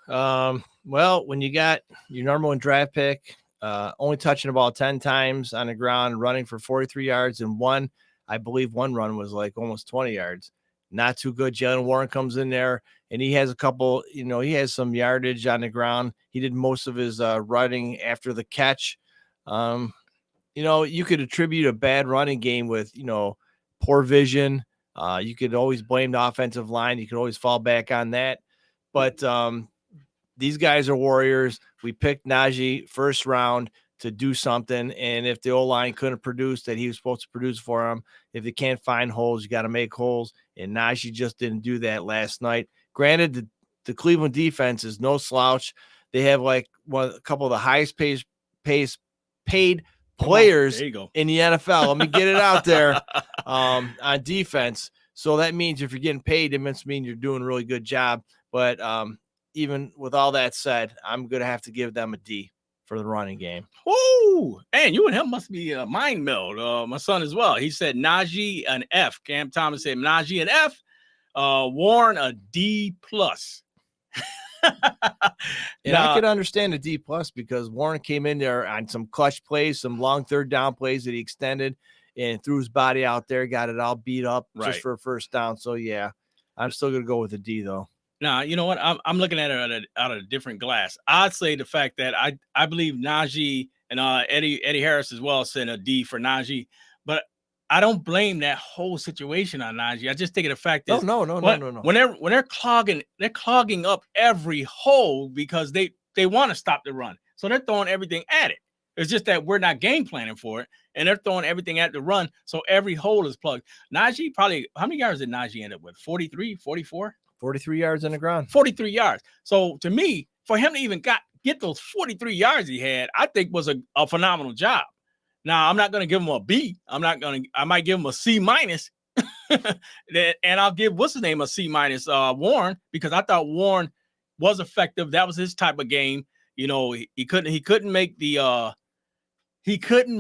Well, when you got your number one draft pick, only touching the ball 10 times on the ground, running for 43 yards and 1 I believe one run was like almost 20 yards. Not too good. Jaylen Warren comes in there and he has a couple, he has some yardage on the ground. He did most of his running after the catch. You could attribute a bad running game with, poor vision. You could always blame the offensive line. You could always fall back on that. But these guys are warriors. We picked Najee first round to do something. And if the O-line couldn't produce that he was supposed to produce for them, if they can't find holes, you got to make holes. And Najee just didn't do that last night. Granted, the Cleveland defense is no slouch. They have like a couple of the highest paid players in the NFL. Let me get it out there on defense. So that means if you're getting paid, it must mean you're doing a really good job. But even with all that said, I'm going to have to give them a D for the running game. Woo! And you and him must be a mind meld. My son as well. He said Najee an F. Cam Thomas said Najee an F. Warren a D+. And I could understand a D+ because Warren came in there on some clutch plays, some long third down plays that he extended and threw his body out there, got it all beat up just for a first down. So yeah, I'm still gonna go with a D though. Now, you know what? I'm looking at it out of a different glass. I'd say the fact that I believe Najee and Eddie Harris as well said a D for Najee, but I don't blame that whole situation on Najee. I just think of the fact that no. When they're clogging up every hole because they want to stop the run, so they're throwing everything at it. It's just that we're not game planning for it, and they're throwing everything at the run, so every hole is plugged. Najee probably, how many yards did Najee end up with? 43, 44? 43 yards on the ground. 43 yards. So to me, for him to even get those 43 yards he had, I think was a phenomenal job. Now, I'm not going to give him a B. I might give him a C-. And I'll give, what's his name, a C-, Warren, because I thought Warren was effective. That was his type of game. He couldn't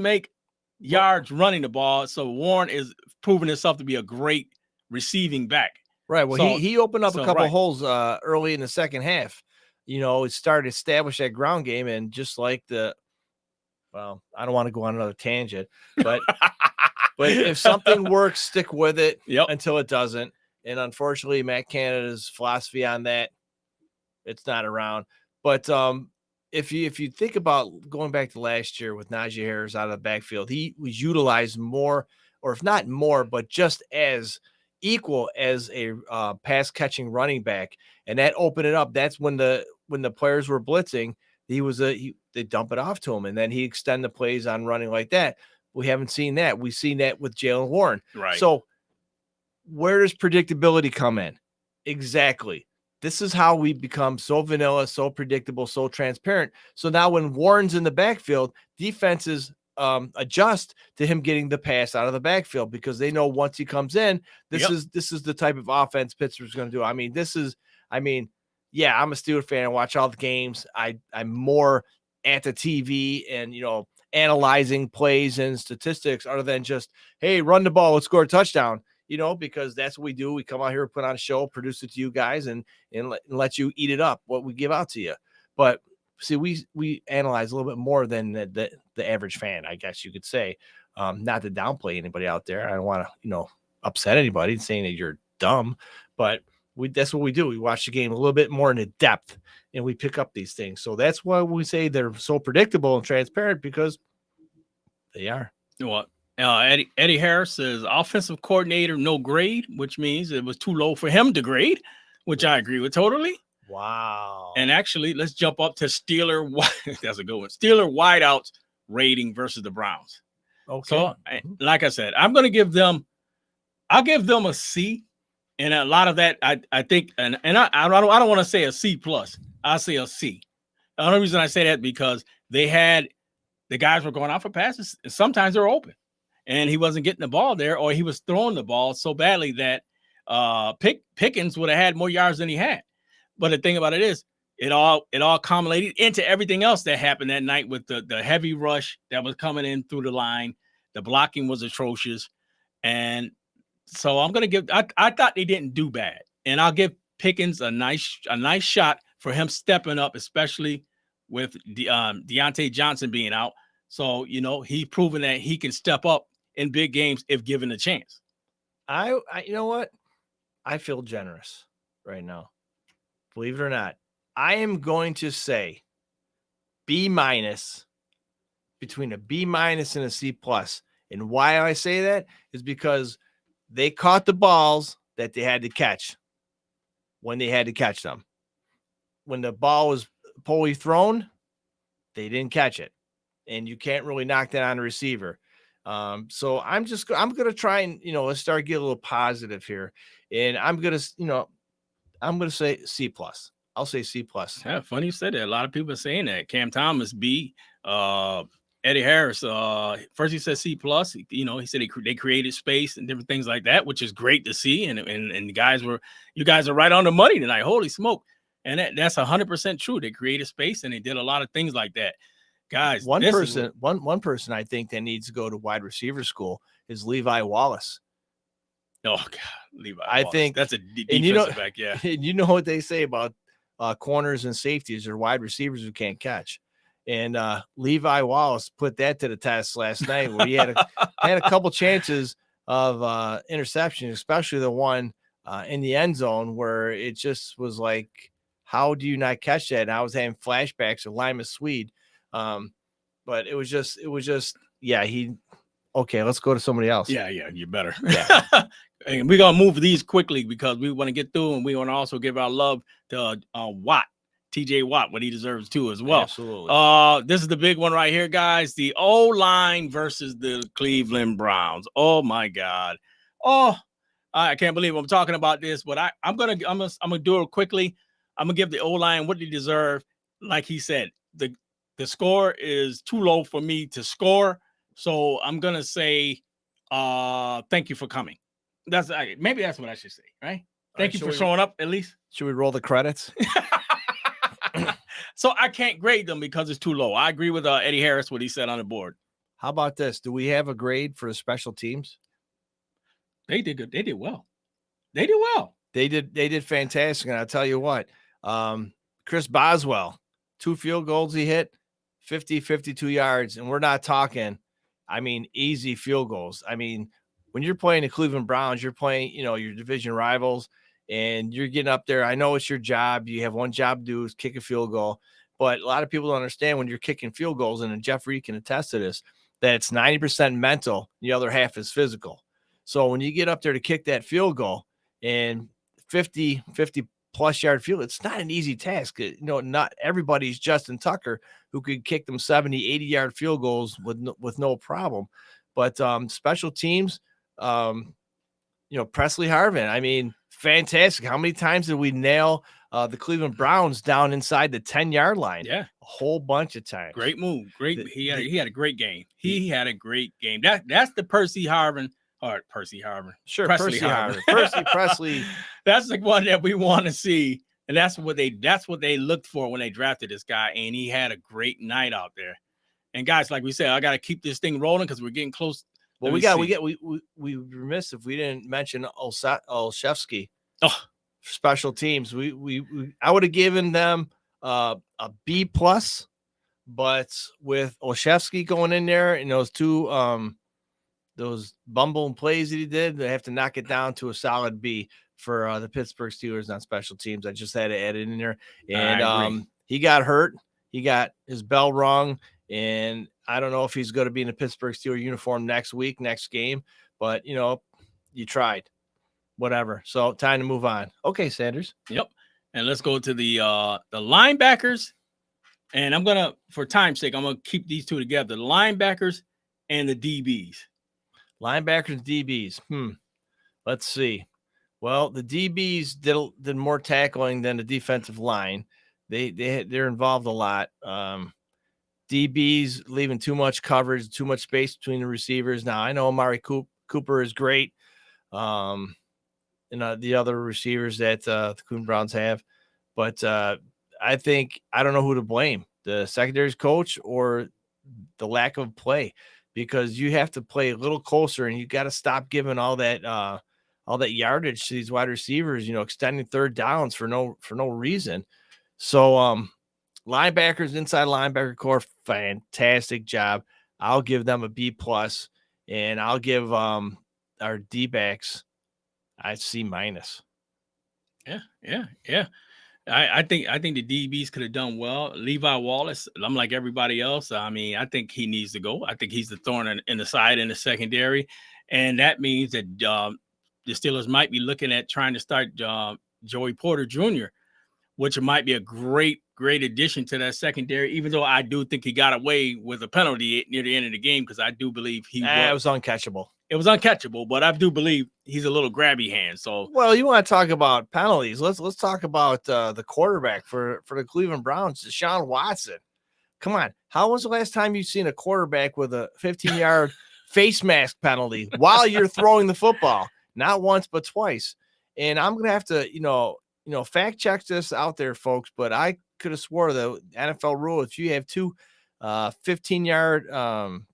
make yards running the ball. So Warren is proving himself to be a great receiving back. Right. Well, he opened up a couple holes early in the second half. It started to establish that ground game, and just like I don't want to go on another tangent, but but if something works, stick with it until it doesn't. And unfortunately, Matt Canada's philosophy on that, it's not around. But if you think about going back to last year with Najee Harris out of the backfield, he was utilized more, or if not more, but just as equal as a pass catching running back, and that opened it up. That's when the players were blitzing, they dump it off to him, and then he extend the plays on running like that. We haven't seen that. We've seen that with Jaylen Warren. Right. So where does predictability come in? Exactly. This is how we become so vanilla, so predictable, so transparent. So now when Warren's in the backfield, defenses adjust to him getting the pass out of the backfield because they know once he comes in, this is the type of offense Pittsburgh's going to do. I'm a Steelers fan. I watch all the games. I'm more at the TV and, analyzing plays and statistics other than just, hey, run the ball, let's score a touchdown, because that's what we do. We come out here, put on a show, produce it to you guys and let you eat it up, what we give out to you. But see, we analyze a little bit more than the average fan, I guess you could say. Not to downplay anybody out there. I don't want to, upset anybody saying that you're dumb, but that's what we do. We watch the game a little bit more in depth and we pick up these things. So that's why we say they're so predictable and transparent, because they are. What? Eddie Harris is offensive coordinator, no grade, which means it was too low for him to grade, which I agree with totally. Wow. And actually, let's jump up to Steeler. That's a good one. Steeler wideouts rating versus the Browns. Okay. So, like I said, I'll give them a C. And a lot of that, I think, and I don't want to say a C+. I'll say a C. The only reason I say that because the guys were going out for passes. And sometimes they're open, and he wasn't getting the ball there, or he was throwing the ball so badly that Pickens would have had more yards than he had. But the thing about it is, it all accumulated into everything else that happened that night with the heavy rush that was coming in through the line. The blocking was atrocious, and so I'm gonna give. I thought they didn't do bad, and I'll give Pickens a nice shot for him stepping up, especially with Deontay Johnson being out. So he proven that he can step up in big games if given a chance. I you know what? I feel generous right now. Believe it or not. I am going to say B-, between a B- and a C+. And why I say that is because they caught the balls that they had to catch when they had to catch them. When the ball was poorly thrown, they didn't catch it. And you can't really knock that on a receiver. So I'm going to try and, let's start getting a little positive here. And I'm going to say C+. I'll say C+. Yeah, funny you said that. A lot of people are saying that. Cam Thomas, B. Eddie Harris, first he said C+. He said they created space and different things like that, which is great to see. And you guys are right on the money tonight. Holy smoke. And that's 100% true. They created space and they did a lot of things like that. Guys, one person I think that needs to go to wide receiver school is Levi Wallace. Oh God, Levi. I Wallace. think that's a defensive back. Yeah. And you know what they say about corners and safeties or wide receivers who can't catch. And Levi Wallace put that to the test last night where he had a couple chances of interception, especially the one in the end zone where it just was like, how do you not catch that? And I was having flashbacks of Lima Swede. But it was just, yeah, okay, let's go to somebody else. Yeah, you better. Yeah. And we're going to move these quickly because we want to get through and we want to also give our love to Watt. TJ Watt, what he deserves too as well. Absolutely. This is the big one right here, guys. The O-line versus the Cleveland Browns. Oh my God. Oh, I can't believe I'm talking about this, but I'm gonna do it quickly. I'm gonna give the O-line what they deserve. Like he said, the score is too low for me to score. So I'm gonna say thank you for coming. Maybe that's what I should say, right? Thank you for showing up at least. Should we roll the credits? So I can't grade them because it's too low. I agree with Eddie Harris, what he said on the board. How about this? Do we have a grade for the special teams? They did good. They did well. They did fantastic. And I'll tell you what, Chris Boswell, 2 field goals he hit, 52 yards. And we're not talking, easy field goals. When you're playing the Cleveland Browns, you're playing, your division rivals. And you're getting up there. I know it's your job. You have one job to do is kick a field goal. But a lot of people don't understand when you're kicking field goals, and Jeff Reed can attest to this, that it's 90% mental. The other half is physical. So when you get up there to kick that field goal and 50 plus yard field, it's not an easy task. Not everybody's Justin Tucker who could kick them 70, 80 yard field goals with no problem. But special teams, Presley Harvin, fantastic. How many times did we nail the Cleveland Browns down inside the 10-yard line? Yeah. A whole bunch of times. Great move. He had a great game. He had a great game. That's the Percy Harvin. Or Percy Harvin. Sure, Percy Harvin. Percy Presley. That's the one that we want to see. And that's what they looked for when they drafted this guy. And he had a great night out there. And guys, like we said, I got to keep this thing rolling because we're getting close. Well, we remiss if we didn't mention Olszewski. Oh, special teams. I would have given them a B+, but with Olszewski going in there and those two those bumbling plays that he did, they have to knock it down to a solid B for the Pittsburgh Steelers on special teams. I just had to add it in there. And he got hurt. He got his bell rung. And I don't know if he's going to be in a Pittsburgh Steelers uniform next game, but you tried, whatever. So time to move on. Okay, Sanders. Yep. And let's go to the linebackers. And I'm going to, for time's sake, I'm going to keep these two together. The linebackers and the DBs. Linebackers and DBs. Let's see. Well, the DBs did more tackling than the defensive line. They're involved a lot. DBs leaving too much coverage, too much space between the receivers. Now, I know Amari Cooper is great. And the other receivers that the Cleveland Browns have. But I don't know who to blame, the secondary's coach or the lack of play, because you have to play a little closer and you got to stop giving all that yardage to these wide receivers, extending third downs for no reason. So, linebackers, inside linebacker core, fantastic job. I'll give them a B+. and I'll give our D-backs a C-. Yeah. I think the DBs could have done well. Levi Wallace, I'm like everybody else. I mean, I think he needs to go. I think he's the thorn in the side in the secondary, and that means that the Steelers might be looking at trying to start Joey Porter Jr., which might be a great addition to that secondary. Even though I do think he got away with a penalty near the end of the game, because I do believe It was uncatchable. It was uncatchable, but I do believe he's a little grabby hand. So, well, you want to talk about penalties? Let's talk about the quarterback for the Cleveland Browns, Deshaun Watson. Come on, how was the last time you've seen a quarterback with a 15-yard face mask penalty while you're throwing the football? Not once, but twice. And I'm gonna have to, fact check this out there, folks. But I could have swore the NFL rule, if you have two 15-yard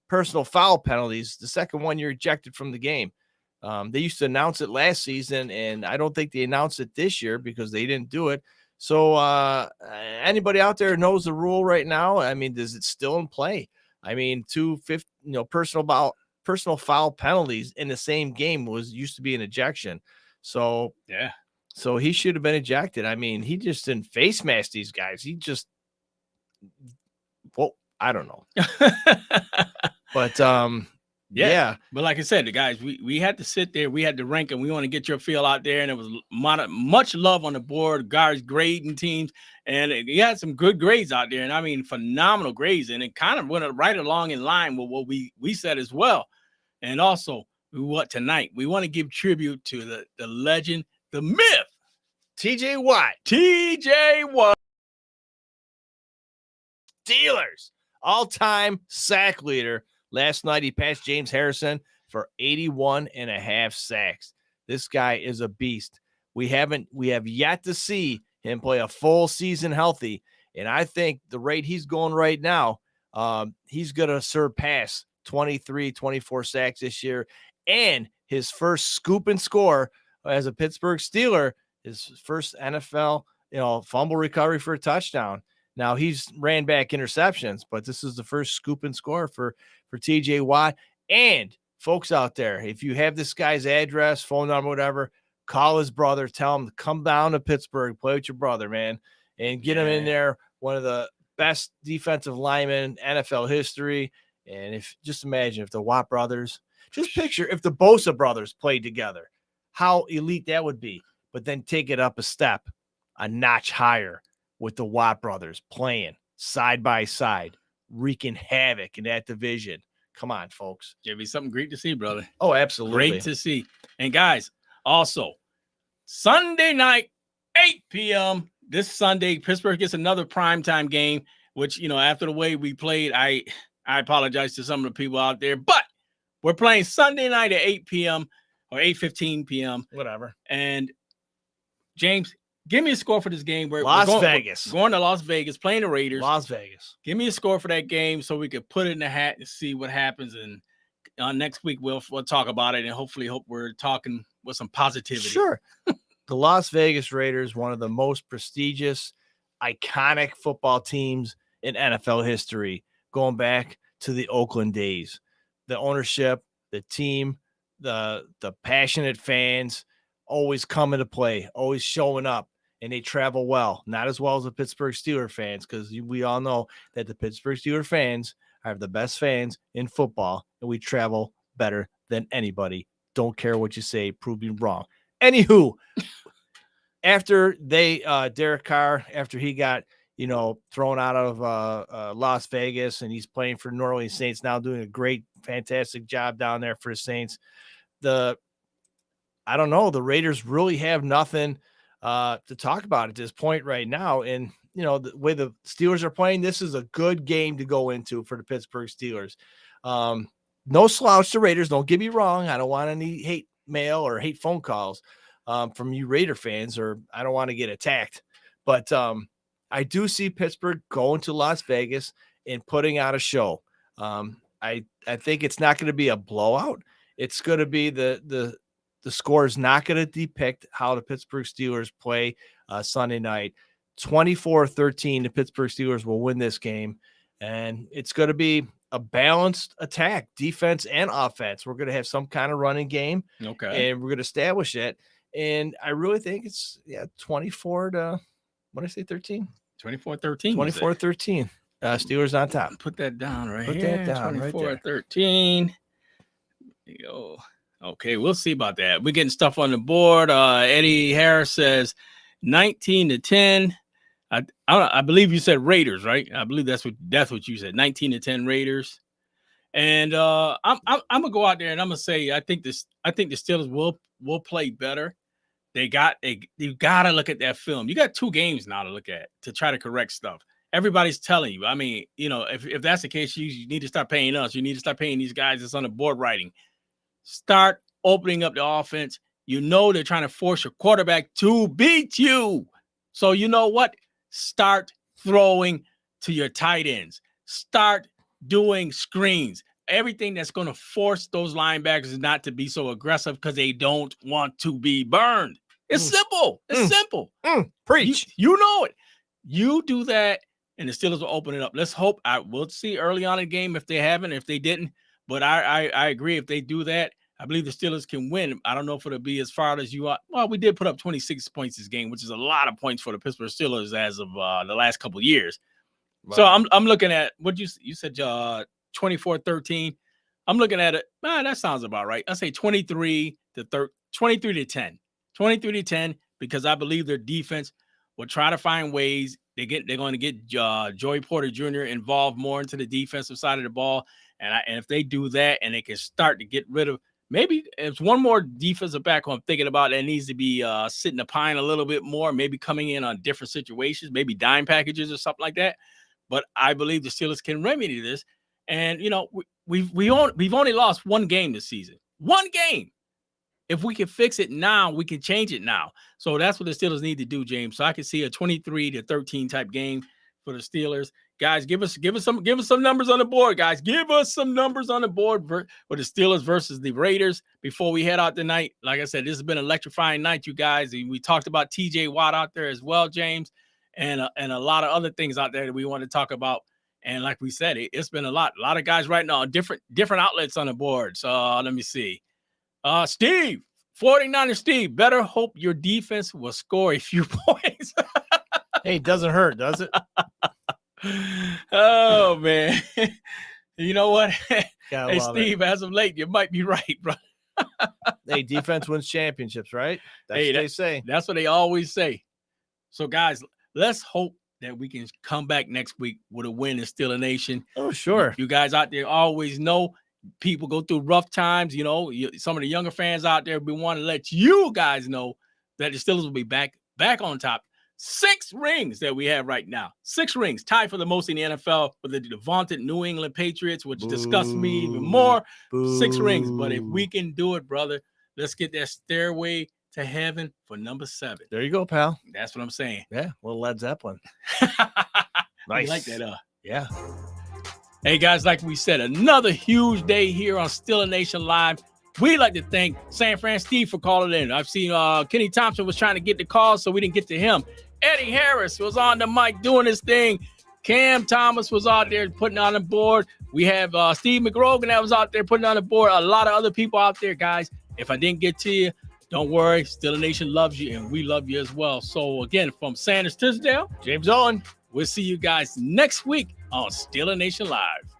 personal foul penalties, the second one you're ejected from the game. They used to announce it last season, and I don't think they announced it this year because they didn't do it. So anybody out there knows the rule right now? I mean, is it still in play? I mean, personal foul penalties in the same game used to be an ejection. So yeah. So he should have been ejected. I mean, he just didn't face mask these guys. I don't know. But yeah. But like I said, the guys, we had to sit there, we had to rank, and we want to get your feel out there. And it was much love on the board, guys grading teams, and you had some good grades out there. And I mean, phenomenal grades, and it kind of went right along in line with what we said as well. And also, tonight we want to give tribute to the legend, the myth, TJ Watt. Steelers all-time sack leader. Last night, he passed James Harrison for 81.5 sacks. This guy is a beast. We have yet to see him play a full season healthy. And I think the rate he's going right now, he's going to surpass 23, 24 sacks this year. And his first scoop and score as a Pittsburgh Steeler, his first NFL, fumble recovery for a touchdown. Now he's ran back interceptions, but this is the first scoop and score for TJ Watt. And folks out there, if you have this guy's address, phone number, whatever, call his brother, tell him to come down to Pittsburgh, play with your brother, man, and get him in there. One of the best defensive linemen in NFL history. And just imagine if the Watt brothers, just picture if the Bosa brothers played together, how elite that would be. But then take it up a notch higher with the Watt brothers playing side by side, wreaking havoc in that division. Come on, folks. It'd be something great to see, brother. Oh, absolutely. Great to see. And guys, also, Sunday night, 8 p.m. this Sunday, Pittsburgh gets another primetime game, which, after the way we played, I apologize to some of the people out there, but we're playing Sunday night at 8 p.m. or 8:15 p.m. Whatever. And James, give me a score for this game. We're Vegas. Going to Las Vegas, playing the Raiders. Las Vegas. Give me a score for that game so we could put it in the hat and see what happens. And next week we'll talk about it, and hopefully we're talking with some positivity. Sure. The Las Vegas Raiders, one of the most prestigious, iconic football teams in NFL history, going back to the Oakland days. The ownership, the team, the passionate fans, always coming to play, always showing up, and they travel well. Not as well as the Pittsburgh Steelers fans, because we all know that the Pittsburgh Steelers fans are the best fans in football, and we travel better than anybody. Don't care what you say, prove me wrong. Anywho, after Derek Carr, after he got thrown out of Las Vegas, and he's playing for New Orleans Saints now, doing a great, fantastic job down there for the Saints. I don't know. The Raiders really have nothing to talk about at this point right now. And, the way the Steelers are playing, this is a good game to go into for the Pittsburgh Steelers. No slouch to Raiders. Don't get me wrong. I don't want any hate mail or hate phone calls from you Raider fans, or I don't want to get attacked. But I do see Pittsburgh going to Las Vegas and putting out a show. I think it's not going to be a blowout. It's going to be the score is not going to depict how the Pittsburgh Steelers play Sunday night. 24-13, the Pittsburgh Steelers will win this game. And it's going to be a balanced attack, defense and offense. We're going to have some kind of running game, Okay. and we're going to establish it. And I really think it's 24 to, what did I say, 13? 24-13. 24-13. Steelers on top. Put that down right Put here. that down right there. 24-13. Yo. Okay, we'll see about that. We're getting stuff on the board. Eddie Harris says 19-10. I believe you said Raiders, right? I believe that's what you said. 19-10 Raiders. And I'm gonna go out there and I'm gonna say I think the Steelers will play better. You gotta look at that film. You got 2 games now to look at to try to correct stuff. Everybody's telling you. I mean, if that's the case, you need to start paying us. You need to start paying these guys that's on the board writing. Start opening up the offense. They're trying to force your quarterback to beat you. So you know what? Start throwing to your tight ends. Start doing screens. Everything that's going to force those linebackers not to be so aggressive because they don't want to be burned. It's simple. It's simple. Preach. You know it. You do that, and the Steelers will open it up. Let's hope. We'll see early on in the game if they haven't, if they didn't. But I agree. If they do that, I believe the Steelers can win. I don't know if it'll be as far as you are. Well, we did put up 26 points this game, which is a lot of points for the Pittsburgh Steelers as of the last couple of years. Right. So I'm looking at what you said 24-13. I'm looking at it. That sounds about right. I say 23 to 10. 23 to 10 because I believe their defense will try to find ways. They're going to get Joey Porter Jr. involved more into the defensive side of the ball. And if they do that and they can start to get rid of, maybe it's one more defensive back who I'm thinking about that needs to be sitting the pine a little bit more, maybe coming in on different situations, maybe dime packages or something like that. But I believe the Steelers can remedy this. And, we've only lost 1 game this season. 1 game. If we can fix it now, we can change it now. So that's what the Steelers need to do, James. So I can see a 23-13 type game for the Steelers. Guys, give us some numbers on the board, guys. Give us some numbers on the board for the Steelers versus the Raiders before we head out tonight. Like I said, this has been an electrifying night, you guys. We talked about TJ Watt out there as well, James, and a lot of other things out there that we want to talk about. And like we said, it's been a lot of guys right now, different outlets on the board. So let me see. Steve, 49ers Steve, better hope your defense will score a few points. Hey, it doesn't hurt, does it? Oh, man. You know what? Hey, Steve, as of late, you might be right, bro. Hey, defense wins championships, right? That's what they say. That's what they always say. So, guys, let's hope that we can come back next week with a win and Steeler Nation. Oh, sure. You guys out there always know people go through rough times. Some of the younger fans out there, we want to let you guys know that the Steelers will be back on top. 6 rings that we have right now. 6 rings, tied for the most in the NFL with the vaunted New England Patriots, which disgusts me even more. 6 rings. But if we can do it, brother, let's get that stairway to heaven for number 7. There you go, pal. That's what I'm saying. Yeah, little Led Zeppelin. Nice. You like that, Yeah. Hey, guys, like we said, another huge day here on Steeler Nation Live. We'd like to thank San Fran Steve for calling in. I've seen Kenny Thompson was trying to get the call, so we didn't get to him. Eddie Harris was on the mic doing his thing. Cam Thomas was out there putting on the board. We have Steve McGrogan that was out there putting on the board. A lot of other people out there, guys. If I didn't get to you, don't worry. Steeler Nation loves you, and we love you as well. So, again, from Sanders Tisdale, James Owen, we'll see you guys next week on Steeler Nation Live.